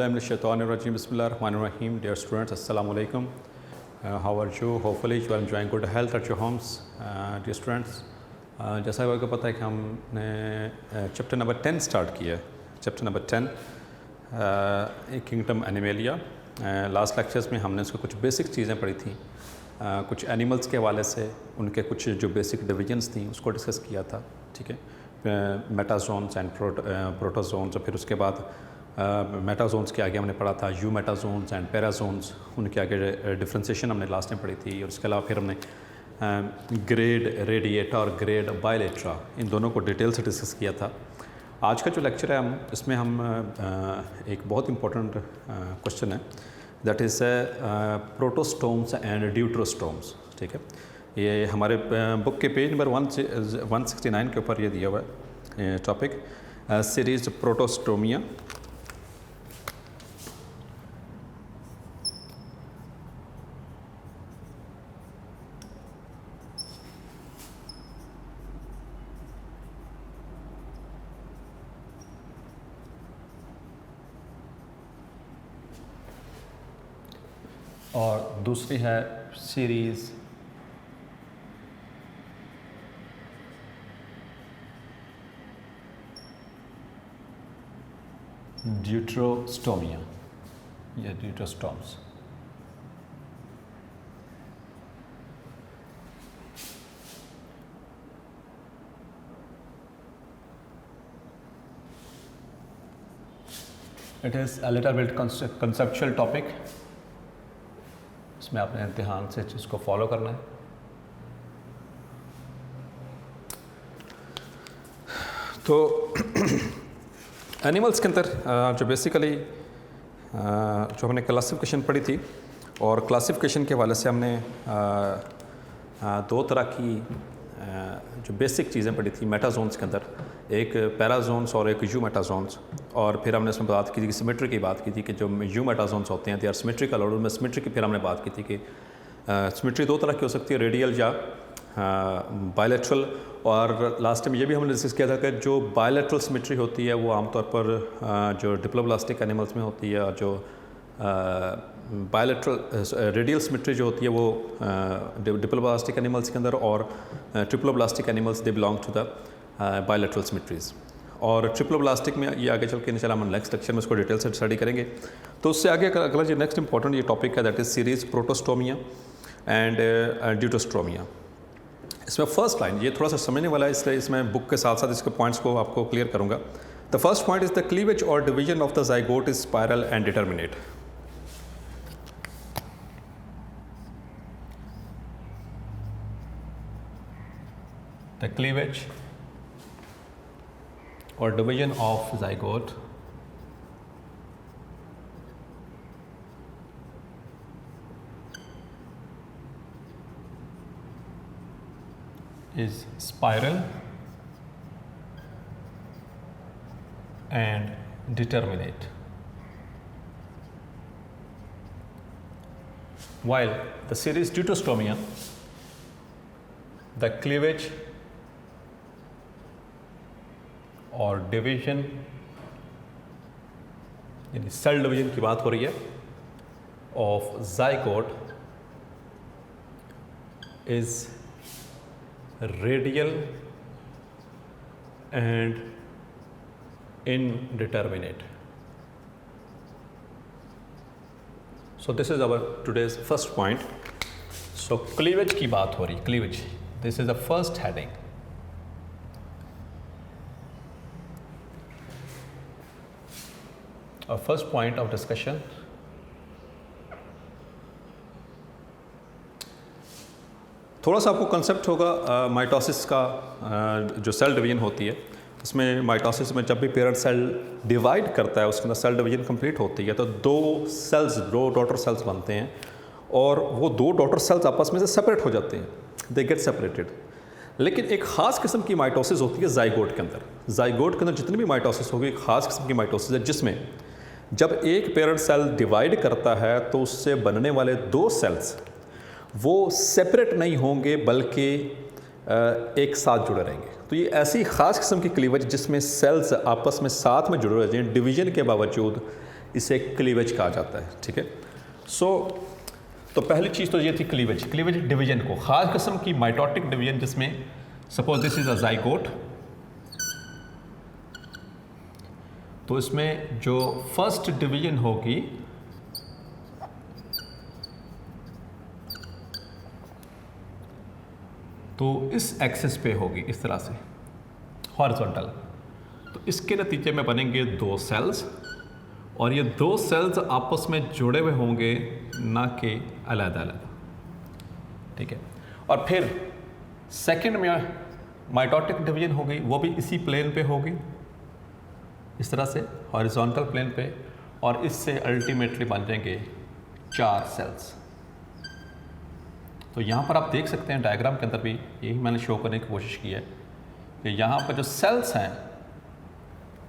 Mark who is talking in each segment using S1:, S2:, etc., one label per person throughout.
S1: Auzubillahiminash-shaytanir-rajim. Bismillahir-rahmanir-rahim. Dear students, Assalamu alaikum. How are you? Hopefully you are enjoying good health at your homes. Dear students, जैसा कि आपको पता है कि हमने चैप्टर नंबर 10 स्टार्ट किया है. Chapter number 10 kingdom animalia. Last lectures में हमने उसको कुछ बेसिक चीज़ें पढ़ी थी, कुछ एनिमल्स के हवाले से उनके कुछ जो बेसिक डिविजन्स थी उसको डिस्कस किया था. ठीक है, मेटाजोन्स एंड प्रोटोजोन्स, और फिर उसके बाद मेटाजोन्स के आगे हमने पढ़ा था यू मेटाजोन्स एंड पैराजोन्स, उनके आगे डिफ्रेंसिएशन हमने लास्ट में पढ़ी थी. और उसके अलावा फिर हमने ग्रेड रेडिएटा और ग्रेड बायलेट्रा, इन दोनों को डिटेल से डिस्कस किया था. आज का जो लेक्चर है इसमें हम एक बहुत इम्पोर्टेंट क्वेश्चन है, दैट इज़ प्रोटोस्टोम्स एंड ड्यूट्रोस्टोम्स. ठीक है, ये हमारे बुक के पेज नंबर 169 के ऊपर ये दिया हुआ है टॉपिक, सीरीज प्रोटोस्टोमिया. और दूसरी है सीरीज़ ड्यूट्रोस्टोमिया या deuterostomes. It is a little bit conceptual topic. इसमें आपने ध्यान से इसको फॉलो करना है. तो एनिमल्स के अंदर जो बेसिकली जो हमने क्लासिफिकेशन पढ़ी थी, और क्लासिफिकेशन के हवाले से हमने दो तरह की जो बेसिक चीज़ें पढ़ी थी मेटाजोन्स के अंदर, एक पैराजोन्स और एक यू मेटाजोन्स. और फिर हमने उसमें बात की थी कि सिमेट्री की बात की थी कि जो यू मेटाजोन्स होते हैं दे आर सिमेट्रिकल, और उनमें सिमेट्री की फिर हमने बात की थी कि सिमेट्री दो तरह की हो सकती है, रेडियल या बायलैटरल. और लास्ट टाइम ये भी हमने डिस्कस किया था कि जो बायलैटरल सिमेट्री होती है वो आमतौर पर जो डिप्लोब्लास्टिक एनिमल्स में होती है, और जो बायलैटरल रेडियल सिमेट्री जो होती है वो डिप्लोब्लास्टिक एनिमल्स के अंदर, और triploblastic animals they belong to the bilateral symmetries. और ट्रिप्लोब्लास्टिक में ये आगे चल के इंशाल्लाह हम नेक्स्ट लेक्चर में उसको डिटेल से स्टडी करेंगे. तो उससे आगे अगला जो नेक्स्ट इंपॉर्टेंट ये टॉपिक है, that is series protostomia and deuterostomia. इसमें फर्स्ट लाइन ये थोड़ा सा समझने वाला है, इसलिए इसमें बुक के साथ साथ इसके पॉइंट्स को आपको क्लियर करूँगा. The first point is the cleavage और division of the zygote is spiral and determinate. The cleavage or division of zygote is spiral and determinate, while the series deuterostomia, the cleavage और division यानी cell division की बात हो रही है of zygote is radial and indeterminate. So this is our today's first point. So cleavage की बात हो रही, cleavage, this is the first heading. First point of discussion, थोड़ा सा आपको कंसेप्ट होगा माइटोसिस का. जो सेल डिवीजन होती है उसमें माइटोसिस में जब भी पेरेंट सेल डिवाइड करता है उसके अंदर सेल डिवीजन कंप्लीट होती है तो दो डॉटर सेल्स बनते हैं, और वो दो डॉटर सेल्स आपस में से सेपरेट हो जाते हैं, दे गेट सेपरेटेड. लेकिन एक ख़ास किस्म की माइटोसिस होती है ज़ाइगोट के अंदर. ज़ाइगोट के अंदर जितनी भी माइटोसिस होगी एक ख़ास किस्म की माइटोसिस है, जिसमें जब एक पेरेंट सेल डिवाइड करता है तो उससे बनने वाले दो सेल्स वो सेपरेट नहीं होंगे बल्कि एक साथ जुड़े रहेंगे. तो ये ऐसी ख़ास किस्म की क्लीवेज जिसमें सेल्स आपस में साथ में जुड़े रहते हैं डिवीज़न के बावजूद, इसे क्लीवेज कहा जाता है, ठीक है। तो पहली चीज़ तो ये थी क्लीवेज डिवीजन को, ख़ास किस्म की माइटोटिक डिवीजन जिसमें suppose this is a zygote, तो इसमें जो फर्स्ट डिवीजन होगी तो इस एक्सिस पे होगी इस तरह से हॉरिजॉन्टल, तो इसके नतीजे में बनेंगे 2 सेल्स और ये 2 सेल्स आपस में जुड़े हुए होंगे ना कि अलग-अलग, ठीक है। और फिर सेकंड में माइटोटिक डिवीजन होगी, वो भी इसी प्लेन पे होगी इस तरह से हॉरिजॉन्टल प्लेन पे, और इससे अल्टीमेटली बन जाएंगे 4 सेल्स। तो यहाँ पर आप देख सकते हैं डायग्राम के अंदर भी यही मैंने शो करने की कोशिश की है कि यहाँ पर जो सेल्स हैं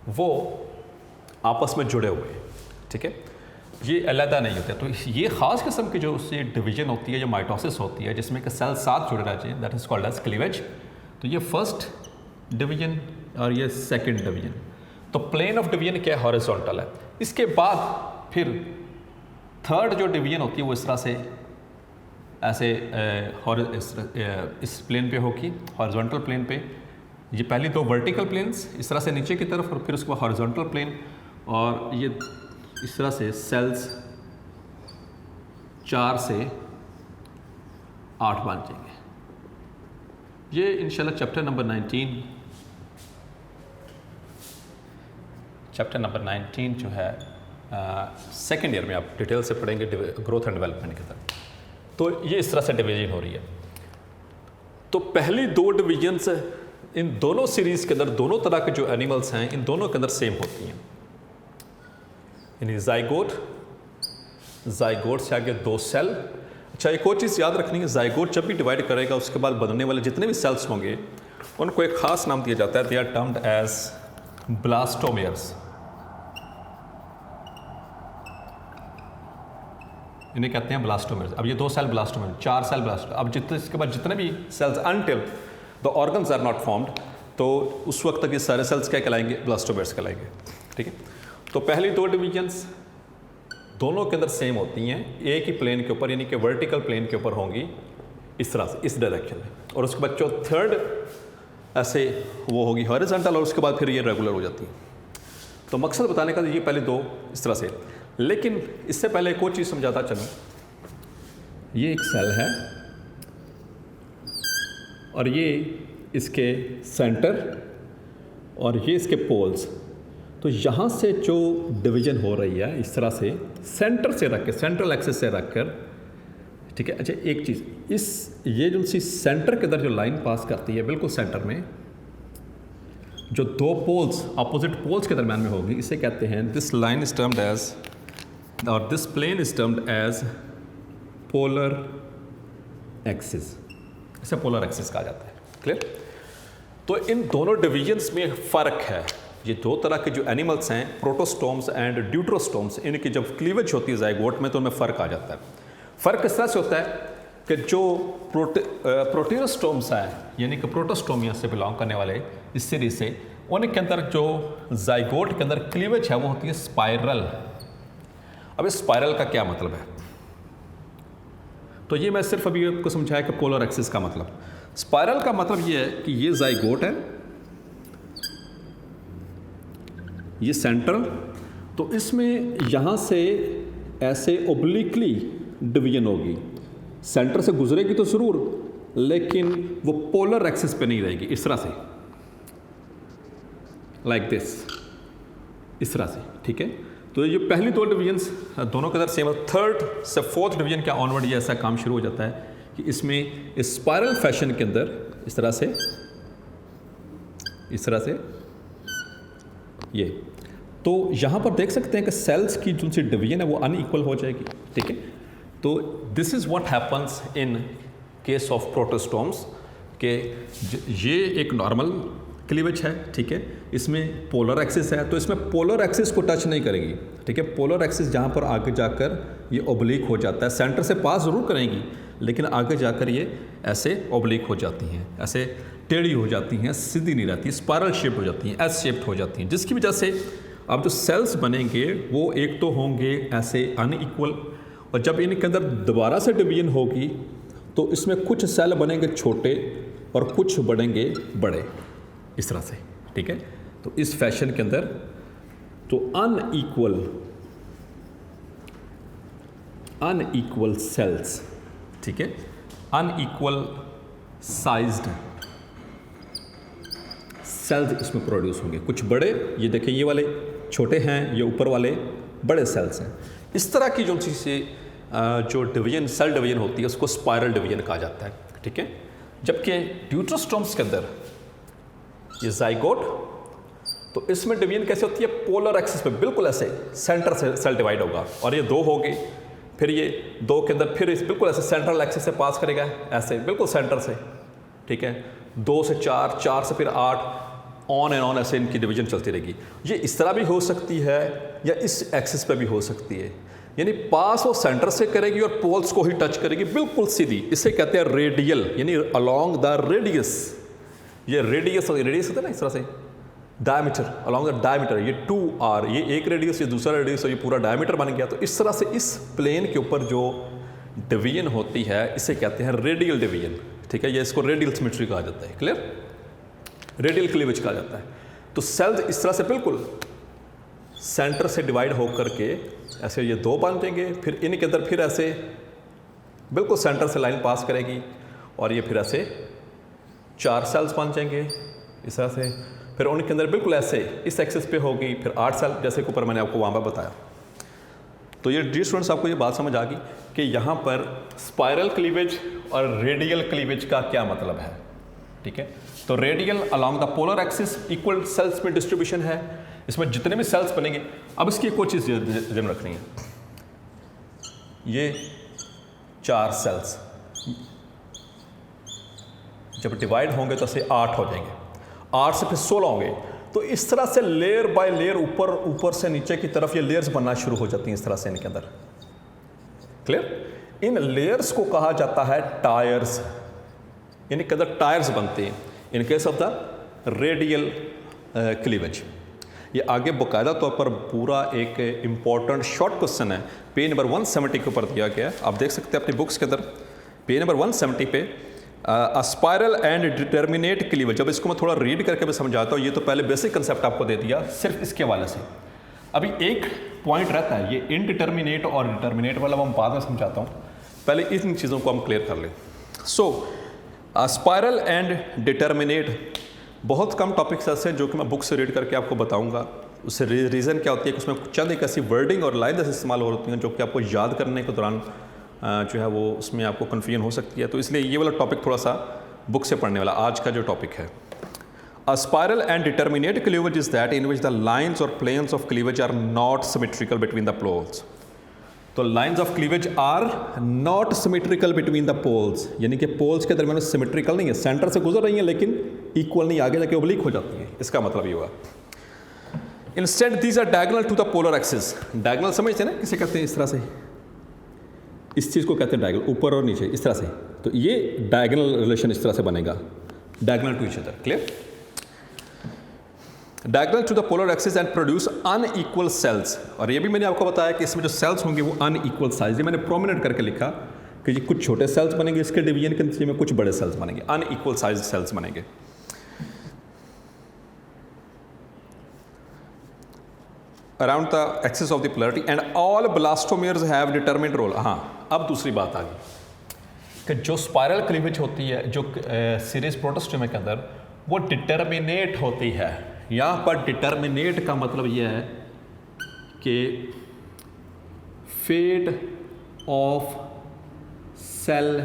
S1: वो आपस में जुड़े हुए हैं, ठीक है, ये अलग नहीं होते। तो ये ख़ास किस्म की जो उससे डिवीजन होती है, जो माइटोसिस होती है, जिसमें कि सेल साथ जुड़े रहते हैं, that is called as cleavage. तो ये फर्स्ट डिवीजन और ये सेकंड डिवीजन। तो प्लेन ऑफ डिवीजन क्या है, हॉरिजॉन्टल है। इसके बाद फिर थर्ड जो डिवीजन होती है वो इस तरह से ऐसे इस प्लेन पे होगी, हॉरिजॉन्टल प्लेन पे। ये पहली 2 वर्टिकल प्लेन्स इस तरह से नीचे की तरफ, और फिर उसके बाद हॉरिजॉन्टल प्लेन, और ये इस तरह से सेल्स 4 से 8 बन जाएंगे। ये इंशाल्लाह चैप्टर नंबर 19 जो है सेकेंड ईयर में आप डिटेल से पढ़ेंगे ग्रोथ एंड डेवलपमेंट के तरफ। तो ये इस तरह से डिवीजन हो रही है। तो पहली 2 डिवीजन्स इन दोनों सीरीज़ के अंदर, दोनों तरह के जो एनिमल्स हैं इन दोनों के अंदर सेम होती हैं, यानी ज़ाइगोट से आगे 2 सेल। अच्छा, एक और चीज़ याद रखनी है, ज़ाइगोट जब भी डिवाइड करेगा उसके बाद बनने वाले जितने भी सेल्स होंगे उनको एक ख़ास नाम दिया जाता है, दे आर टर्म्ड एज ब्लास्टोमेयर्स। इन्हें कहते हैं ब्लास्टोमेयर्स। अब ये 2 सेल ब्लास्टोमेयर, 4 सेल ब्लास्टोमेयर। अब जितने इसके बाद जितने भी cells until the organs are not formed, तो उस वक्त तक ये सारे सेल्स क्या कहलाएंगे, ब्लास्टोमेयर्स कहलाएंगे, ठीक है। तो पहली 2 डिवीजन्स दोनों के अंदर सेम होती हैं, एक ही प्लेन के ऊपर, यानी कि वर्टिकल प्लेन के ऊपर होंगी इस तरह से, इस डायरेक्शन में। और उसके बाद जो थर्ड ऐसे वो होगी हॉरिजॉन्टल, और उसके बाद फिर ये रेगुलर हो जाती है। तो मकसद बताने का ये पहले 2 इस तरह से। लेकिन इससे पहले एक और चीज़ समझाता चलूँ। ये एक सेल है और ये इसके सेंटर और ये इसके पोल्स। तो यहाँ से जो डिवीजन हो रही है इस तरह से सेंटर से रख के, सेंट्रल एक्सिस से रख कर, ठीक है। अच्छा, एक चीज़, इस ये जो सी सेंटर के अंदर जो लाइन पास करती है बिल्कुल सेंटर में, जो 2 पोल्स अपोजिट पोल्स के दरम्यान में होगी, इसे कहते हैं, this line is termed as, और this plane is termed as polar axis. इसे पोलर एक्सिस कहा जाता है, क्लियर। तो इन दोनों डिवीजन्स में फ़र्क है। ये 2 तरह के जो एनिमल्स हैं, प्रोटोस्टोम्स एंड ड्यूट्रोस्टोम्स, इनकी जब क्लीवेज होती है ज़ाइगोट में तो उनमें फ़र्क आ जाता है। फ़र्क इस तरह से होता है कि जो प्रोटीरोस्टोम्स हैं, यानी कि प्रोटोस्टोमिया से बिलोंग करने वाले इस सीरीज से, उनके अंदर जो ज़ाइगोट के अंदर क्लीवेज है वो होती है स्पाइरल। अब इस स्पाइरल का क्या मतलब है, तो ये मैं सिर्फ अभी आपको समझाया कि पोलर एक्सिस का मतलब। स्पाइरल का मतलब ये है कि ये ज़ाइगोट है, ये सेंट्रल, तो इसमें यहाँ से ऐसे ओब्लिकली डिवीजन होगी, सेंटर से गुजरेगी तो ज़रूर, लेकिन वो पोलर एक्सिस पे नहीं रहेगी, इस तरह से, लाइक दिस, इस तरह से, ठीक है। तो ये पहली 2 डिवीजन्स दोनों के अंदर सेम है। 3rd से 4th डिवीजन के ऑनवर्ड ये ऐसा काम शुरू हो जाता है कि इसमें इस स्पाइरल फैशन के अंदर इस तरह से ये, तो यहाँ पर देख सकते हैं कि सेल्स की जो सी डिवीजन है वो अनइक्वल हो जाएगी, ठीक है। तो this is what happens in case of protostomes, कि ये एक नॉर्मल क्लीवेज है, ठीक है। इसमें पोलर एक्सिस है, तो इसमें पोलर एक्सिस को टच नहीं करेगी, ठीक है। पोलर एक्सिस जहाँ पर आगे जाकर ये ओब्लिक हो जाता है, सेंटर से पास ज़रूर करेंगी, लेकिन आगे जाकर ये ऐसे ओब्लिक हो जाती हैं, ऐसे टेढ़ी हो जाती हैं, सीधी नहीं रहती, स्पाइरल शेप हो जाती हैं, एस शेप्ड हो जाती हैं, जिसकी वजह से अब जो सेल्स बनेंगे वो एक तो होंगे ऐसे अनइक्वल, और जब इनके अंदर दोबारा से डिवीजन होगी तो इसमें कुछ सेल बनेंगे छोटे और कुछ बनेंगे बड़े, इस तरह से, ठीक है। तो इस फैशन के अंदर तो अनइक्वल सेल्स, ठीक है, अनइक्वल साइज्ड सेल्स इसमें प्रोड्यूस होंगे, कुछ बड़े, ये देखें ये वाले छोटे हैं, ये ऊपर वाले बड़े सेल्स हैं। इस तरह की जो चीज़ें जो डिवीजन, सेल डिवीजन होती है उसको स्पाइरल डिवीजन कहा जाता है, ठीक है। जबकि ड्यूटेरोस्टोम्स के अंदर ये जाइगोट, तो इसमें डिवीजन कैसे होती है, पोलर एक्सिस पे बिल्कुल ऐसे सेंटर से सेल डिवाइड होगा, और ये दो हो गए, फिर ये दो के अंदर फिर इस बिल्कुल ऐसे सेंट्रल एक्सिस से पास करेगा, ऐसे बिल्कुल सेंटर से, ठीक है, 2 से 4, 4 से फिर 8, ऑन एंड ऑन ऐसे इनकी डिवीजन चलती रहेगी। ये इस तरह भी हो सकती है या इस एक्सिस पे भी हो सकती है, यानी पास वो सेंटर से करेगी और पोल्स को ही टच करेगी बिल्कुल सीधी, इसे कहते हैं रेडियल, यानी अलोंग द रेडियस। ये रेडियस होता है ना इस तरह से, डायमीटर, अलोंग द डायमीटर, ये 2r, ये एक रेडियस, ये दूसरा रेडियस, और ये पूरा डायमीटर बन गया। तो इस तरह से इस प्लेन के ऊपर जो डिवीजन होती है इसे कहते हैं रेडियल डिवीजन, ठीक है। ये इसको रेडियल सिमेट्री कहा जाता है, क्लियर, रेडियल क्लीवेज कहा जाता है। तो सेल्स इस तरह से बिल्कुल सेंटर से डिवाइड होकर के ऐसे ये दो बन जाएंगे, फिर इनके अंदर फिर ऐसे बिल्कुल सेंटर से लाइन पास करेगी, और ये फिर ऐसे 4 सेल्स बन जाएंगे इस तरह से, फिर उनके अंदर बिल्कुल ऐसे इस एक्सिस पे होगी फिर 8 सेल, जैसे ऊपर मैंने आपको वहाँ पर बताया। तो ये डी स्टूडेंट्स, आपको ये बात समझ आ गई कि यहाँ पर स्पाइरल क्लीवेज और रेडियल क्लीवेज का क्या मतलब है, ठीक है। तो radial along the polar axis, equal cells में डिस्ट्रीब्यूशन है, इसमें जितने भी सेल्स बनेंगे। अब इसकी एक और चीज़ ध्यान रखनी है, ये 4 सेल्स जब डिवाइड होंगे तो ऐसे 8 हो जाएंगे, 8 से फिर 16 होंगे। तो इस तरह से लेयर बाय लेयर ऊपर से नीचे की तरफ ये लेयर्स बनना शुरू हो जाती हैं इस तरह से इनके अंदर, क्लियर। इन लेयर्स को कहा जाता है टायर्स, इनके अंदर टायर्स बनते हैं in case of the radial cleavage. ये आगे बाकायदा तौर पर पूरा एक इम्पॉर्टेंट शॉर्ट क्वेश्चन है, पेज नंबर 170 के ऊपर दिया गया है, आप देख सकते हैं अपनी बुक्स के अंदर, पेज नंबर 170 पे स्पाइरल एंड डिटर्मिनेट क्लीवेज। जब इसको मैं थोड़ा रीड करके मैं समझाता हूँ, ये तो पहले बेसिक कंसेप्ट आपको दे दिया सिर्फ इसके हवाले से। अभी एक पॉइंट रहता है, ये इनडिटर्मिनेट और डिटर्मिनेट वाला मैं बाद में समझाता हूँ, पहले इन चीज़ों को हम क्लियर कर लें। सो स्पाइरल एंड डिटर्मिनेट, बहुत कम टॉपिक्स ऐसे हैं जो कि मैं बुक से रीड करके आपको बताऊंगा। उससे रीज़न क्या होती है कि उसमें चंद एक ऐसी वर्डिंग और लाइन ऐसे इस्तेमाल हो होती हैं जो कि आपको याद करने के दौरान जो है वो उसमें आपको कन्फ्यूजन हो सकती है। तो इसलिए ये वाला टॉपिक थोड़ा सा बुक से पढ़ने वाला आज का जो टॉपिक है। A spiral and determinate cleavage is that in which the lines और planes of cleavage are not symmetrical between the poles. तो lines of cleavage are not symmetrical between the poles, यानी कि पोल्स के दरमियान symmetrical नहीं है, centre से गुजर रही हैं लेकिन इक्वल नहीं, आगे जाके ओब्लिक हो जाती है, इसका मतलब ये हुआ। Instead these are diagonal to the polar axis. Diagonal समझते हैं ना, किसे कहते हैं इस तरह से, इस चीज़ को कहते हैं डायगोनल, ऊपर और नीचे इस तरह से। तो ये डायगोनल रिलेशन इस तरह से बनेगा, diagonal to each other, clear. Diagonal to the polar axis and produce unequal cells. और ये भी मैंने आपको बताया कि इसमें जो सेल्स होंगे वो अनइक्वल साइज, ये मैंने प्रोमिनेंट करके लिखा कि ये कुछ छोटे सेल्स बनेंगे इसके डिवीजन के नतीजे में, कुछ बड़े सेल्स बनेंगे, अनइक्वल साइज सेल्स बनेंगे। Around the axis of the polarity and all blastomeres have determined role. हाँ, अब दूसरी बात आ गई कि जो स्पाइरल क्लीवेज होती है जो सीरीज प्रोटोस्टोमा के अंदर, वो डिटर्मिनेट होती है। यहाँ पर डिटर्मिनेट का मतलब यह है कि fate of cell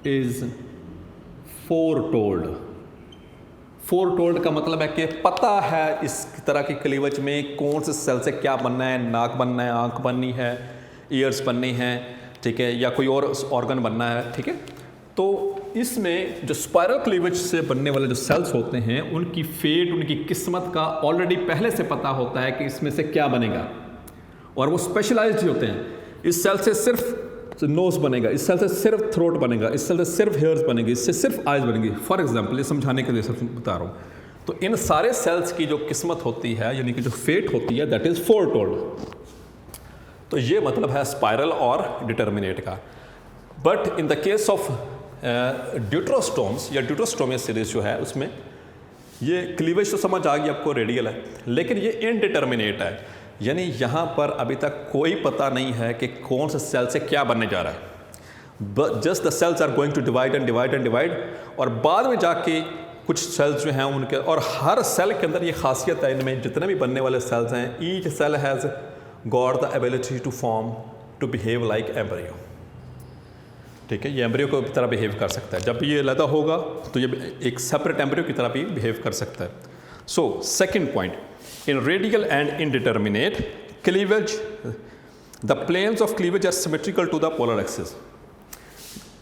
S1: is foretold. Foretold का मतलब है कि पता है इस तरह की क्लीवेज में कौन से सेल से क्या बनना है, नाक बनना है, आंख बननी है, ईयर्स बननी है, ठीक है, या कोई और ऑर्गन बनना है, ठीक है। तो इसमें जो स्पाइरल क्लीवेज से बनने वाले जो सेल्स होते हैं उनकी फेट, उनकी किस्मत का ऑलरेडी पहले से पता होता है कि इसमें से क्या बनेगा, और वो स्पेशलाइज्ड होते हैं। इस सेल से सिर्फ नोज बनेगा, इस सेल से सिर्फ थ्रोट बनेगा, इस सेल से सिर्फ हेयर्स बनेंगे, इससे सिर्फ आइज बनेंगी। फॉर एग्जांपल ये समझाने के लिए सिर्फ बता रहा हूँ,
S2: तो इन सारे सेल्स की जो किस्मत होती है, यानी कि जो फेट होती है, दैट इज फोरटोल्ड। तो ये मतलब है स्पाइरल और डिटर्मिनेट का। But in the case of deuterostomes या ड्यूट्रोस्टोमिया सीरीज जो है, उसमें ये क्लीवेज तो समझ आ गई आपको, रेडियल है, लेकिन ये इनडिटर्मिनेट है, यानी यहाँ पर अभी तक कोई पता नहीं है कि कौन से सेल से क्या बनने जा रहा है। Just the cells are going to divide and divide and divide, और बाद में जाके कुछ सेल्स जो हैं उनके, और हर सेल के अंदर ये खासियत है, इनमें जितने भी बनने वाले सेल्स हैं, each cell has got the ability to form to behave like embryo. ठीक है, ये एम्ब्रियो की तरह बिहेव कर सकता है। जब ये पैदा होगा तो ये एक सेपरेट एम्ब्रियो की तरह भी बिहेव कर सकता है। So second point, in radial and indeterminate cleavage the planes of cleavage are symmetrical to the polar axis.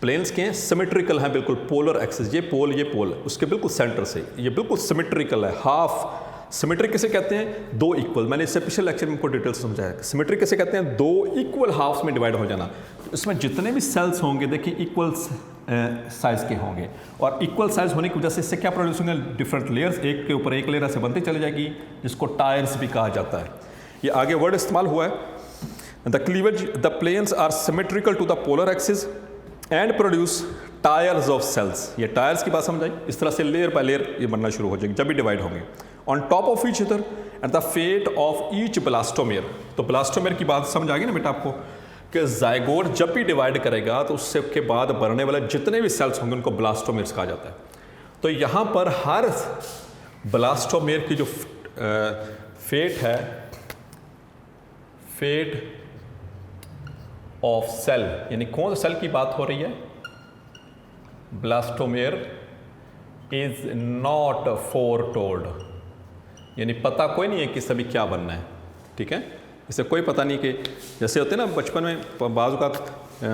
S2: Planes के सिमेट्रिकल हैं बिल्कुल पोलर एक्सिस, ये पोल उसके बिल्कुल सेंटर से ये बिल्कुल सिमेट्रिकल है। हाफ सिमेट्रिक किसे कहते हैं? दो इक्वल, मैंने इससे पिछले लेक्चर में आपको डिटेल समझाया। सिमेट्रिक किसे कहते हैं? दो इक्वल हाफ्स में डिवाइड हो जाना। इसमें जितने भी सेल्स होंगे देखिए इक्वल साइज के होंगे, और इक्वल साइज होने की वजह से इससे क्या प्रोड्यूस होंगे? डिफरेंट लेयर्स, एक के ऊपर एक लेयर से बनती चली जाएगी, जिसको टायर्स भी कहा जाता है। ये आगे वर्ड इस्तेमाल हुआ है। The cleavage the planes are symmetrical to the polar axis and produce tiers of cells. ये टायर्स की बात समझ आई। इस तरह से लेयर बाय लेयर ये बनना शुरू हो जाएगी जब भी डिवाइड होंगे on top of each other at the fate of each blastomere. तो ब्लास्टोमेयर की बात समझ आ गई ना बेटा आपको, कि जाइगोट जब भी डिवाइड करेगा तो उससे के बाद बनने वाले जितने भी सेल्स होंगे उनको ब्लास्टोमेयर्स कहा जाता है। तो यहाँ पर हर ब्लास्टोमेयर की जो फेट है, फेट ऑफ सेल, यानी कौन सा सेल की बात हो रही है? ब्लास्टोमेयर इज नॉट फोरटोल्ड, यानी पता कोई नहीं है कि सभी क्या बनना है। ठीक है, इसे कोई पता नहीं कि जैसे होते हैं ना बचपन में बाजू का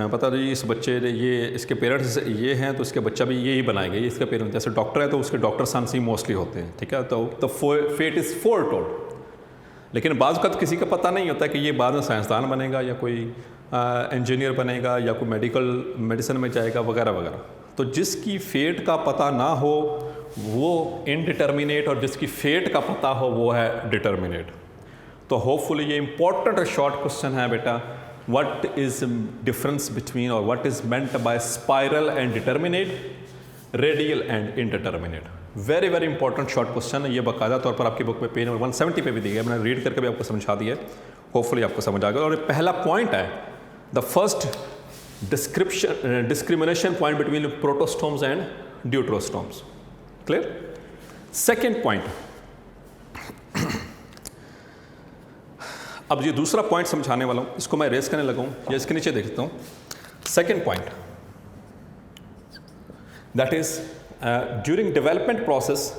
S2: पता जी इस बच्चे ये इसके पेरेंट्स ये हैं तो इसके बच्चा भी यही बनाएगा, ये इसका पेरेंट्स, जैसे डॉक्टर है तो उसके डॉक्टर सन्स ही मोस्टली होते हैं। ठीक है, तो फेट इज़ फोरटोल्ड। लेकिन बाजू का तो किसी का पता नहीं होता कि ये बाद में साइंसदान बनेगा या कोई इंजीनियर बनेगा या कोई मेडिसिन में जाएगा वगैरह वगैरह। तो जिसकी फेट का पता ना हो वो इनडिटर्मिनेट, और जिसकी फेट का पता हो वो है डिटर्मिनेट। तो होपफुली ये इंपॉर्टेंट शॉर्ट क्वेश्चन है बेटा, व्हाट इज डिफरेंस बिटवीन और what is meant by spiral and determinate, radial and indeterminate. Very very important short question है। ये बाकायदा तौर पर आपकी बुक में पेज नंबर 170 पे भी दी है, मैंने रीड करके भी आपको समझा दिया है। होपफुली आपको समझ आ गया। और पहला पॉइंट है the first discrimination point between protostomes and deuterostomes. Clear? Second point, अब ये दूसरा पॉइंट समझाने वाला हूं, इसको मैं रेस करने लगा हूं, या इसके नीचे देखता हूं। Second point, that is during development process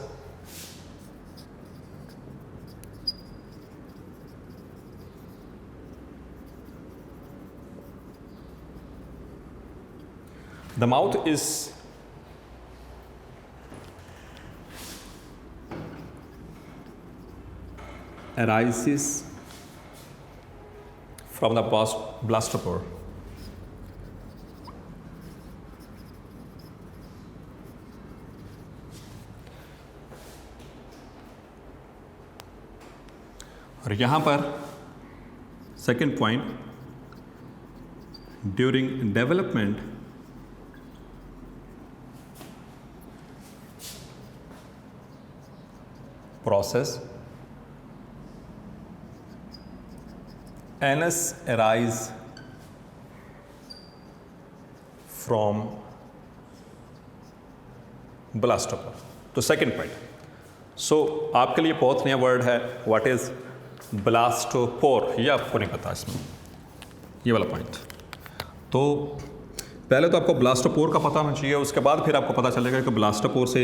S2: the mouth is arises from the blastopore. और यहाँ पर second point, during development process anus arise from blastopore। तो सेकेंड पॉइंट, सो आपके लिए बहुत नया वर्ड है, व्हाट इज ब्लास्टोपोर, ये आपको नहीं पता इसमें, ये वाला पॉइंट। तो पहले तो आपको ब्लास्टोपोर का पता होना चाहिए, उसके बाद फिर आपको पता चलेगा कि ब्लास्टोपोर से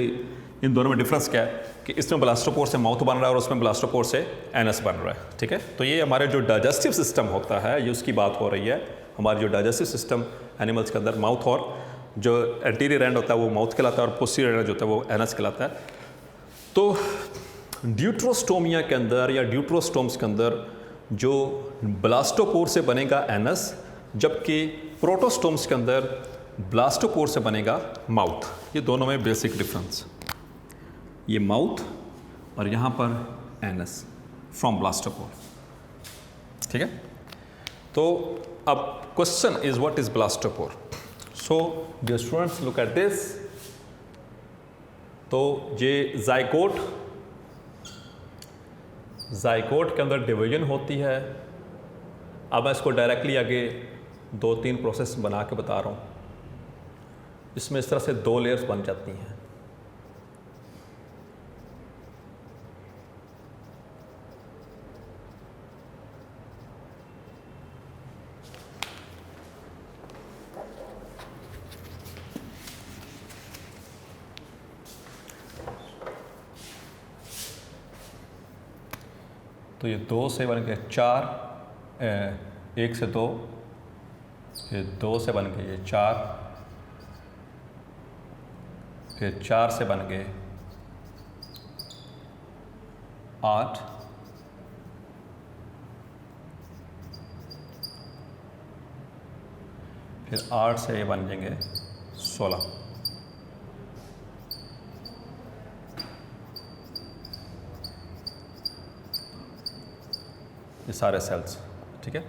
S2: इन दोनों में डिफरेंस क्या है, कि इसमें ब्लास्टोपोर से माउथ बन रहा है और उसमें ब्लास्टोपोर से एनस बन रहा है। ठीक है, तो ये हमारे जो डाइजेस्टिव सिस्टम होता है ये उसकी बात हो रही है। हमारे जो डाइजेस्टिव सिस्टम एनिमल्स के अंदर माउथ, और जो एंटीरियर एंड होता है वो माउथ कहलाता है और पोस्टीरियर एंड जो होता है वो एनस कहलाता है। तो ड्यूट्रोस्टोमिया के अंदर या ड्यूट्रोस्टोम्स के अंदर जो ब्लास्टोपोर से बनेगा एनस, जबकि प्रोटोस्टोम्स के अंदर ब्लास्टोपोर से बनेगा माउथ। ये दोनों में बेसिक डिफरेंस, ये माउथ और यहाँ पर NS फ्रॉम ब्लास्टोपोर। ठीक है, तो अब question is what is blastopore. So dear students look at this. तो ये जाइगोट के अंदर डिवीजन होती है। अब मैं इसको डायरेक्टली आगे 2-3 प्रोसेस बना के बता रहा हूँ। इसमें इस तरह से 2 लेयर्स बन जाती हैं। तो ये 2 से बन के 4, 1 से 2, ये 2 से बन के ये 4, फिर 4 से बन गए 8, फिर 8 से ये बन जाएंगे 16। ये सारे सेल्स। ठीक है,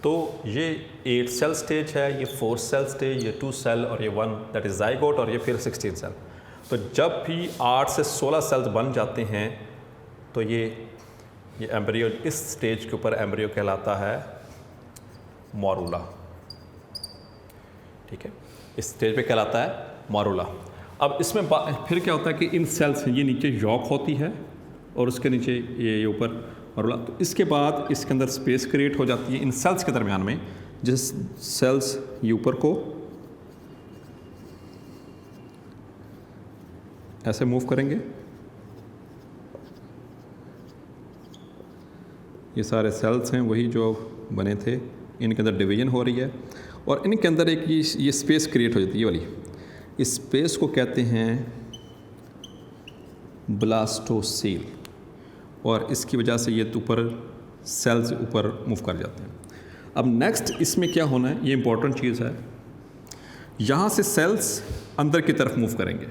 S2: तो ये 8 सेल स्टेज है, ये 4 सेल स्टेज, ये 2 सेल और ये 1 दैट इज जाइगोट, और ये फिर 16 सेल। तो जब भी 8 से 16 सेल्स बन जाते हैं तो ये एम्ब्रियो, इस स्टेज के ऊपर एम्ब्रियो कहलाता है मॉरूला। ठीक है, इस स्टेज पे कहलाता है मॉरूला। अब इसमें फिर क्या होता है कि इन सेल्स, ये नीचे यॉक होती है और उसके नीचे ये ऊपर मॉरूला। तो इसके बाद इसके अंदर स्पेस क्रिएट हो जाती है इन सेल्स के दरमियान में, जिस सेल्स ये ऊपर को ऐसे मूव करेंगे, ये सारे सेल्स हैं वही जो बने थे, इनके अंदर डिवीजन हो रही है और इनके अंदर एक ये स्पेस क्रिएट हो जाती है, ये वाली। इस स्पेस को कहते हैं ब्लास्टोसील और इसकी वजह से ये ऊपर सेल्स ऊपर मूव कर जाते हैं। अब नेक्स्ट इसमें क्या होना है, ये इंपॉर्टेंट चीज़ है, यहाँ से सेल्स अंदर की तरफ मूव करेंगे।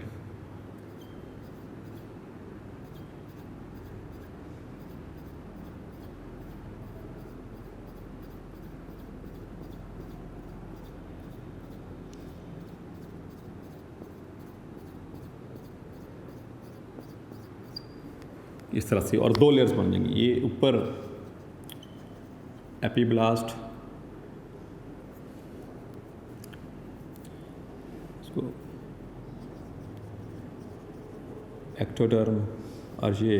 S2: इस तरह से, और 2 लेयर्स बन जाएंगी। ये ऊपर एपीब्लास्ट, इसको एक्टोडर्म, और ये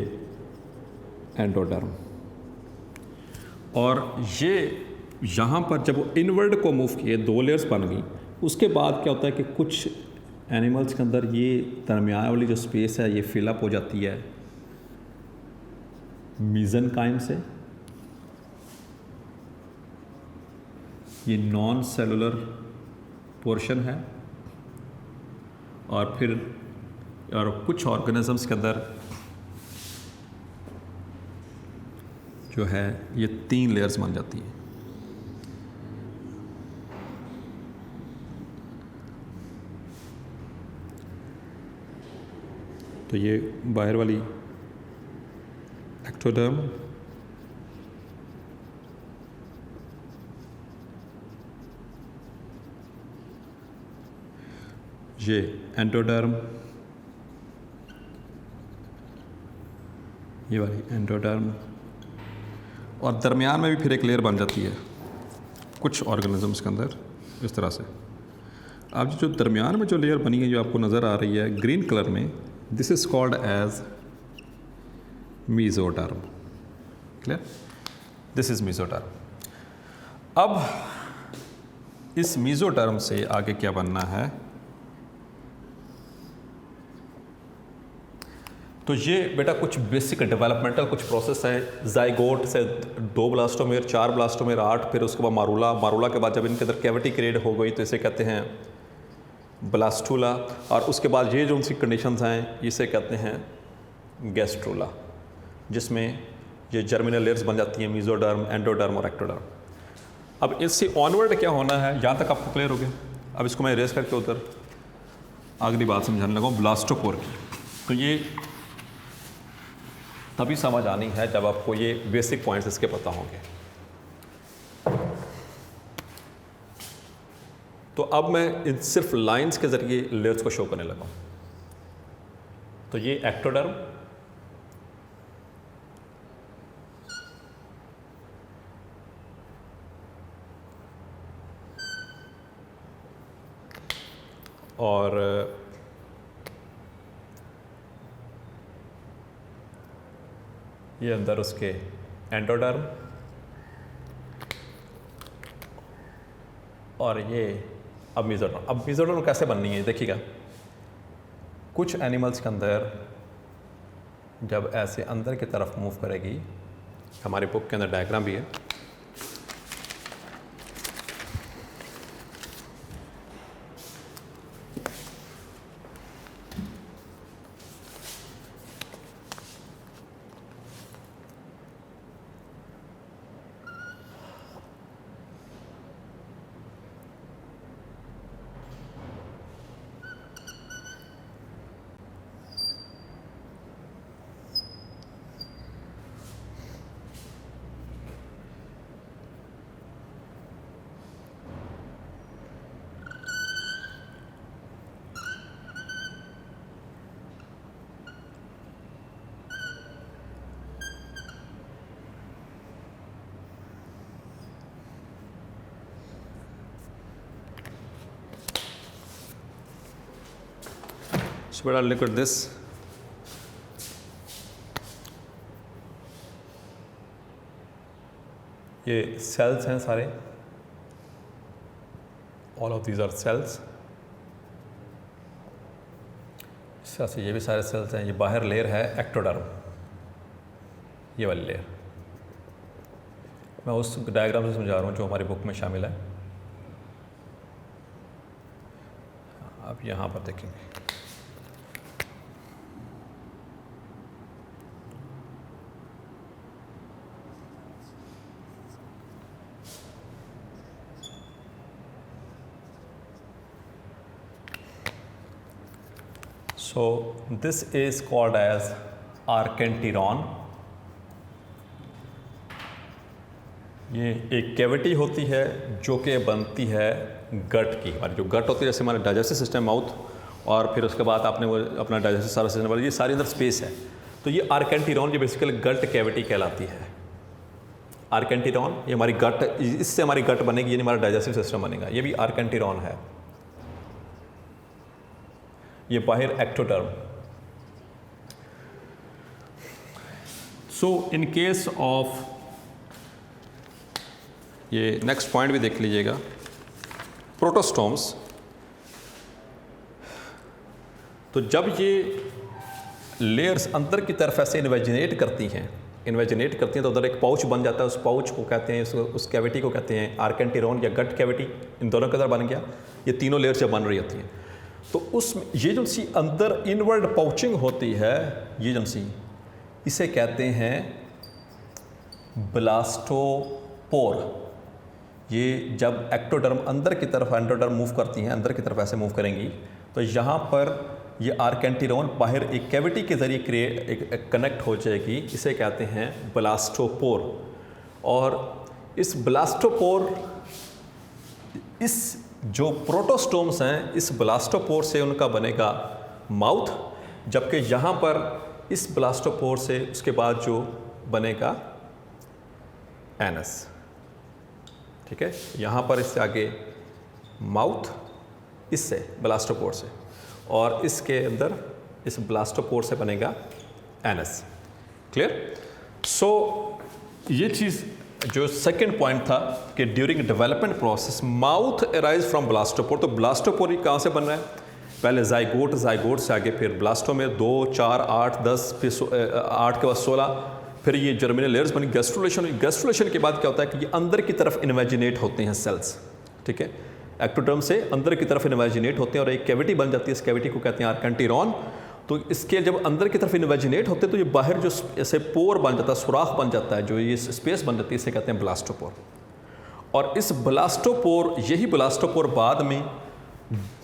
S2: एंडोडर्म। और ये यहाँ पर जब इनवर्ड को मूव किए 2 लेयर्स बन गई, उसके बाद क्या होता है कि कुछ एनिमल्स के अंदर ये दरमियान वाली जो स्पेस है ये फिलअप हो जाती है मीज़ेनकाइम से। ये नॉन सेलुलर पोर्शन है और फिर और कुछ ऑर्गेनिजम्स के अंदर जो है ये 3 लेयर्स बन जाती हैं। तो ये बाहर वाली एक्टोडर्म, ये एंडोडर्म, ये वाली एंडोडर्म, और दरमियान में भी फिर एक लेयर बन जाती है कुछ ऑर्गेनिजम्स के अंदर इस तरह से। अब जो दरमियान में जो लेयर बनी है जो आपको नज़र आ रही है ग्रीन कलर में, this is called as mesoderm. Clear, this is mesoderm. अब इस मीज़ोडर्म से आगे क्या बनना है, तो ये बेटा कुछ बेसिक डेवलपमेंटल कुछ प्रोसेस है। जाइगोट से 2 ब्लास्टोमेर, 4 ब्लास्टोमेर, 8, फिर उसके बाद मारूला के बाद जब इनके अंदर कैविटी क्रिएट हो गई तो इसे कहते हैं ब्लास्टूला, और उसके बाद ये जो उनकी कंडीशंस हैं इसे कहते हैं गैस्ट्रूला, जिसमें ये जर्मिनल लेयर्स बन जाती हैं मीज़ोडर्म, एंडोडर्म और एक्टोडर्म। अब इससे ऑनवर्ड क्या होना है, यहाँ तक आपको क्लियर हो गया। अब इसको मैं रेस करके उधर अगली बात समझाने लगा ब्लास्टोपोर की। तो ये तभी समझ आनी है जब आपको ये बेसिक पॉइंट्स इसके पता होंगे। तो अब मैं इन सिर्फ लाइंस के ज़रिए लेयर्स को शो करने लगा। तो ये एक्टोडर्म, और ये अंदर उसके एंडोडर्म, और ये अब मेसोडर्म। अब मेसोडर्म कैसे बननी है देखिएगा। कुछ एनिमल्स के अंदर जब ऐसे अंदर की तरफ मूव करेगी, हमारे बुक के अंदर डायग्राम भी है, So better look at this. ये सेल्स हैं सारे, all of these are cells. इस तरह से ये भी सारे सेल्स हैं। ये बाहर लेयर है एक्टोडर्म, ये वाली लेयर। मैं उस डायग्राम से समझा रहा हूँ जो हमारी बुक में शामिल है। आप यहाँ पर देखेंगे, so this is called as archenteron. ये एक कैविटी होती है जो कि बनती है गट की। हमारी जो गट होती है, जैसे हमारा डाइजेस्टिव सिस्टम माउथ, और फिर उसके बाद आपने वो अपना डाइजेस्टिव सारा सिस्टम, ये सारी अंदर स्पेस है। तो ये आर्केंटीरॉन ये बेसिकली गट कैविटी कहलाती है। आर्केंटीरॉन ये हमारी गट, इससे हमारी गट बनेगी, ये हमारा डाइजेस्टिव सिस्टम बनेगा। ये भी आर्केंटीरॉन है। ये बाहर ectoderm. So in case of, ये नेक्स्ट पॉइंट भी देख लीजिएगा, प्रोटोस्टोम्स। तो जब ये लेयर्स अंदर की तरफ ऐसे इन्वेजिनेट करती हैं तो उधर एक पाउच बन जाता है। उस पाउच को कहते हैं, उस कैविटी को कहते हैं आर्केंटीरॉन या गट कैविटी। इन दोनों के अंदर बन गया। ये तीनों लेयर जब बन रही होती हैं तो उसमें ये जो सी अंदर इनवर्ड पाउचिंग होती है, ये जो सी, इसे कहते हैं ब्लास्टोपोर। ये जब एक्टोडर्म अंदर की तरफ, एंडोडर्म मूव करती हैं, अंदर की तरफ ऐसे मूव करेंगी, तो यहाँ पर ये आर्केंटीरॉन बाहर एक कैविटी के ज़रिए कनेक्ट हो जाएगी। इसे कहते हैं ब्लास्टोपोर। और इस ब्लास्टोपोर, इस जो प्रोटोस्टोम्स हैं, इस ब्लास्टोपोर से उनका बनेगा माउथ, जबकि यहाँ पर इस ब्लास्टोपोर से उसके बाद जो बनेगा एनस। ठीक है, यहाँ पर इससे आगे माउथ, इससे ब्लास्टोपोर से, और इसके अंदर इस ब्लास्टोपोर से बनेगा एनस। क्लियर? सो ये चीज़ जो सेकंड पॉइंट था कि during development process mouth arise from blastopore. तो ब्लास्टोपोर ही कहाँ से बन रहा है? पहले जाइगोट, जाइगोट से आगे फिर ब्लास्टो में 2, 4, 8, 10, फिर 8 के बाद 16, फिर ये जर्मिनल लेयर्स बनी। गैस्ट्रुलेशन, गैस्ट्रुलेशन के बाद क्या होता है कि ये अंदर की तरफ इन्वेजिनेट होते हैं सेल्स। ठीक है, एक्टोडर्म से अंदर की तरफ इन्वेजिनेट होते हैं और एक कैविटी बन जाती है। इस कैविटी को कहते हैं आर्केंटीरॉन। तो इसके जब अंदर की तरफ इन्वेजिनेट होते हैं तो ये बाहर जो ऐसे पोर बन जाता है, सुराख बन जाता है, जो ये स्पेस बन जाती है, इसे कहते हैं ब्लास्टोपोर। और इस ब्लास्टोपोर, यही ब्लास्टोपोर बाद में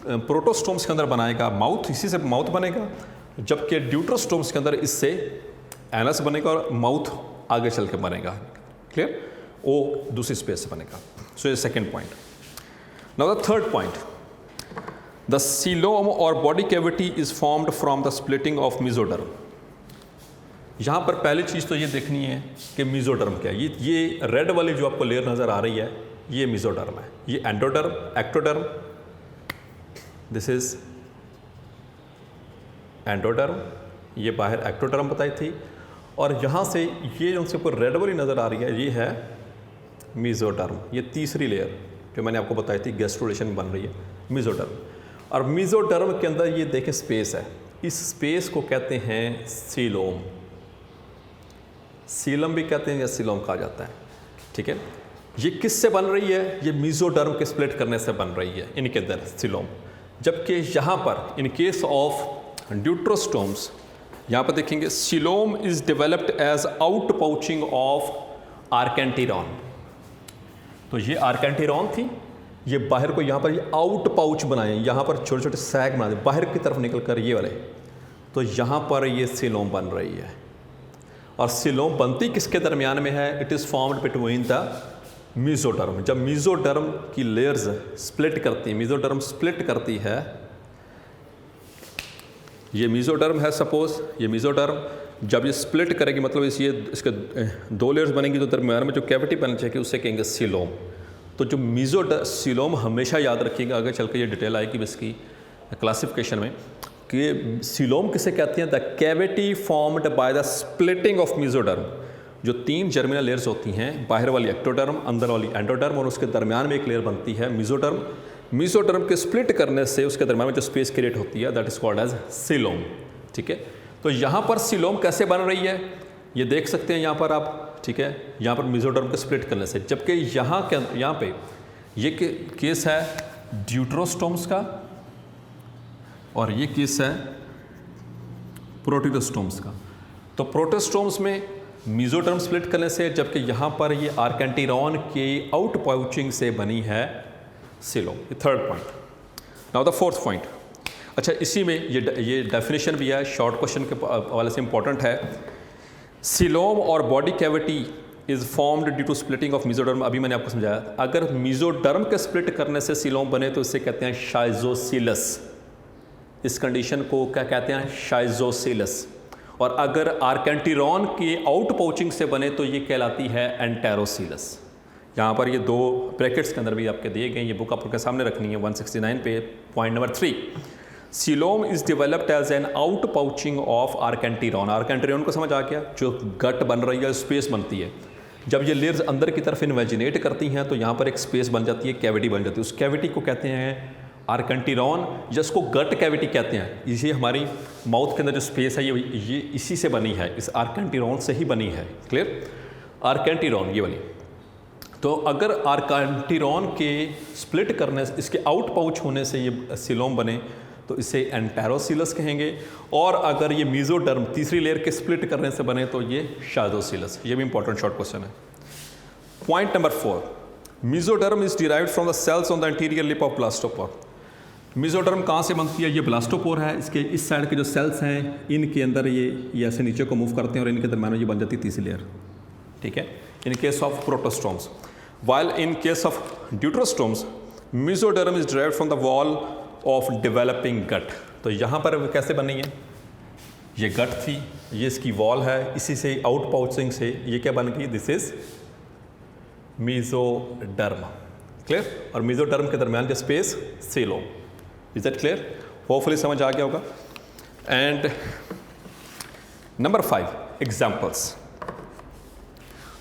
S2: प्रोटोस्टोम्स के अंदर बनाएगा माउथ, इसी से माउथ बनेगा। जबकि ड्यूटरोस्टोम्स के अंदर इससे एनस बनेगा और माउथ आगे चल के बनेगा, क्लियर, ओ दूसरी स्पेस से बनेगा। सो ये second point. Now the third point, the coelom और body cavity is formed from the splitting of mesoderm. यहाँ पर पहली चीज़ तो ये देखनी है कि मेसोडर्म क्या है। ये रेड वाली जो आपको लेयर नज़र आ रही है ये मेसोडर्म है, ये endoderm, ectoderm, this is endoderm, ये बाहर एक्टोडर्म बताई थी, और यहाँ से ये जो ऊपर रेड वाली नज़र आ रही है ये है मेसोडर्म। ये तीसरी लेयर जो मैंने आपको बताई थी गैस्ट्रोलेशन बन रही है मेसोडर्म। और मेसोडर्म के अंदर ये देखें स्पेस है, इस स्पेस को कहते हैं सीलोम। सीलम भी कहते हैं या सीलोम कहा जाता है, ठीक है। ये किससे बन रही है? ये मेसोडर्म के स्प्लिट करने से बन रही है इनके अंदर सीलोम। जबकि यहाँ पर इन केस ऑफ ड्यूट्रोस्टोम्स, यहाँ पर देखेंगे coelom is developed as out pouching of archenteron. तो ये आर्केंटिरॉन थी, ये बाहर को यहाँ पर ये आउट पाउच बनाए, यहाँ पर छोटे छोटे सैग बना दे बाहर की तरफ निकल कर ये वाले, तो यहाँ पर ये सीलोम बन रही है। और सीलोम बनती किसके दरमियान में है? It is formed between the mesoderm. जब मेसोडर्म की लेयर्स स्प्लिट करती, मेसोडर्म स्प्लिट करती है, ये मेसोडर्म है सपोज, ये मेसोडर्म जब ये स्प्लिट करेगी मतलब इसके दो लेयर्स बनेंगी तो दरमियान में जो कैविटी बननी चाहिए उसे कहेंगे सीलोम। तो जो सीलोम हमेशा याद रखिएगा, आगे चल के ये डिटेल आएगी इसकी क्लासिफिकेशन में कि सीलोम किसे कहते हैं? The cavity formed by the splitting of mesoderm. जो तीन जर्मिनल लेयर्स होती हैं, बाहर वाली एक्टोडर्म, अंदर वाली एंडोडर्म, और उसके दरमियान में एक लेयर बनती है मेसोडर्म। मेसोडर्म के स्प्लिट करने से उसके दरमियान में जो स्पेस क्रिएट होती है that is called as coelom, ठीक है। तो यहाँ पर सीलोम कैसे बन रही है ये देख सकते हैं यहाँ पर आप, ठीक है, यहाँ पर मेसोडर्म के स्प्लिट करने से। जबकि यहाँ पे ये केस है ड्यूट्रोस्टोम्स का और ये केस है प्रोटियोस्टोम्स का। तो प्रोटियोस्टोम्स में मेसोडर्म स्प्लिट करने से, जबकि यहाँ पर ये आर्केंटिरॉन के आउट पाउचिंग से बनी है सीलोम। ये third point. Now the fourth point. अच्छा, इसी में ये डेफिनेशन भी है, शॉर्ट क्वेश्चन के हवाले से इंपॉर्टेंट है। सीलोम और body cavity is formed due to splitting of mesoderm. अभी मैंने आपको समझाया, अगर मेसोडर्म के स्प्लिट करने से सीलोम बने तो इसे कहते हैं शाइजोसीलस। इस कंडीशन को क्या कहते हैं? शाइजोसीलस। और अगर आर्केंटिरॉन के आउट पाउचिंग से बने तो ये कहलाती है एंटेरोसीलस। यहाँ पर ये दो ब्रैकेट्स के अंदर भी आपके दिए गए, ये बुक आपके सामने रखनी है 169 पे। Point number 3, coelom is developed as an out pouching of archenteron. Archenteron को समझ आ गया, जो गट बन रही है, स्पेस बनती है। जब ये लेयर्स अंदर की तरफ इन्वेजिनेट करती हैं तो यहाँ पर एक स्पेस बन जाती है, कैविटी बन जाती है। उस कैविटी को कहते हैं आर्केंटिरॉन, जिसको गट कैविटी कहते हैं। इसी हमारी माउथ के अंदर जो स्पेस है ये इसी से बनी है, इस आर्केंटिरॉन से ही बनी है, क्लियर। आर्केंटिरॉन ये वाली। तो अगर आर्केंटिरॉन के स्प्लिट करने से, इसके आउट पाउच होने से ये सीलोम बने तो इसे एंटेरोसीलस कहेंगे। और अगर ये मेसोडर्म तीसरी लेयर के स्प्लिट करने से बने तो ये शाइजोसीलस। ये भी इंपॉर्टेंट शॉर्ट क्वेश्चन है। Point number 4, mesoderm is derived from the cells on the interior lip of blastopore. Mesoderm कहाँ से बनती है? ये ब्लास्टोपोर है, इसके इस साइड के जो सेल्स हैं इनके अंदर ये ऐसे नीचे को मूव करते हैं और इनके दरम्यान में ये बन जाती है तीसरी लेयर, ठीक है, in case of protostomes. while in case of deuterostomes mesoderm is derived from the wall of developing gut। तो यहाँ पर कैसे बनी है? ये गट थी, ये इसकी वॉल है, इसी से आउट पाउचिंग से ये क्या बन गई? This is mesoderm, clear. और मेसोडर्म के दरमियान का space coelom. Is that clear? Hopefully समझ आ गया होगा। And number 5, examples.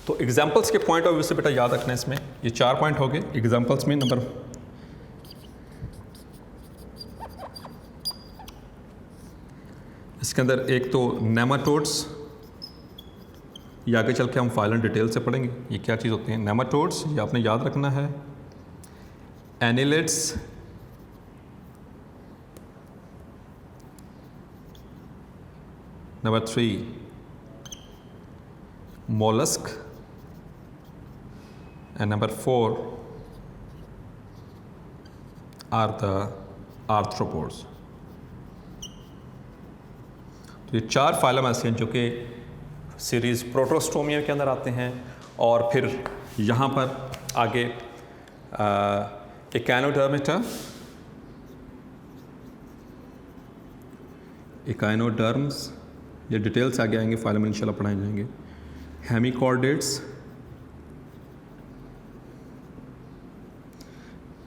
S2: तो एग्जाम्पल्स के पॉइंट ऑफ व्यू से बेटा याद रखना है, इसमें ये 4 पॉइंट हो गए एग्जाम्पल्स में। नंबर इसके अंदर एक तो नेमाटोड्स, ये आगे चल के हम फाइल डिटेल से पढ़ेंगे ये क्या चीज़ होती हैं। नेमाटोड्स ये आपने याद रखना है। Annelids, number 3 mollusc, and number 4 are the arthropods। तो ये 4 फाइलम ऐसे हैं जो कि सीरीज़ प्रोटोस्टोमिया के अंदर आते हैं, और फिर यहाँ पर आगे इकाइनोडर्मिटा, इकाइनोडर्म्स, ये डिटेल्स आगे आएंगे, फाइल में इंशाल्लाह पढ़ाए जाएंगे। हेमिकॉर्डेट्स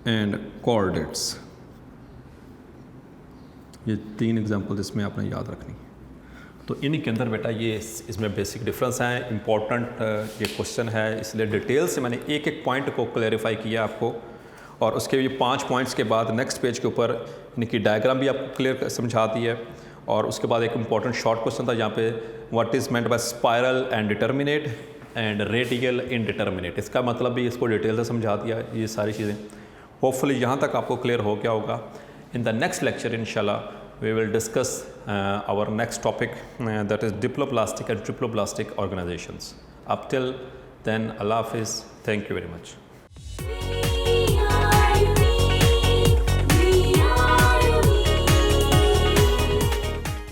S2: एंड कॉर्डेट्स, ये 3 एग्जाम्पल इसमें आपने याद रखनी। तो इन्हीं के अंदर बेटा ये इसमें बेसिक डिफरेंस हैं, इंपॉर्टेंट ये क्वेश्चन है, इसलिए डिटेल से मैंने एक एक पॉइंट को क्लैरिफाई किया आपको, और उसके ये 5 पॉइंट्स के बाद नेक्स्ट पेज के ऊपर इनकी डायग्राम भी आपको क्लियर समझा दी है, और उसके बाद एक इंपॉर्टेंट शॉर्ट क्वेश्चन था जहाँ पे what is meant by spiral and determinate and radial indeterminate, इसका मतलब भी इसको डिटेल से समझा दिया। ये सारी चीज़ें होपफुली यहाँ तक आपको क्लियर हो गया होगा। इन द नेक्स्ट लेक्चर इंशाल्लाह we will discuss our next topic, that is diploblastic and triploblastic organizations. Up till then, Allah Hafiz. Thank you very much.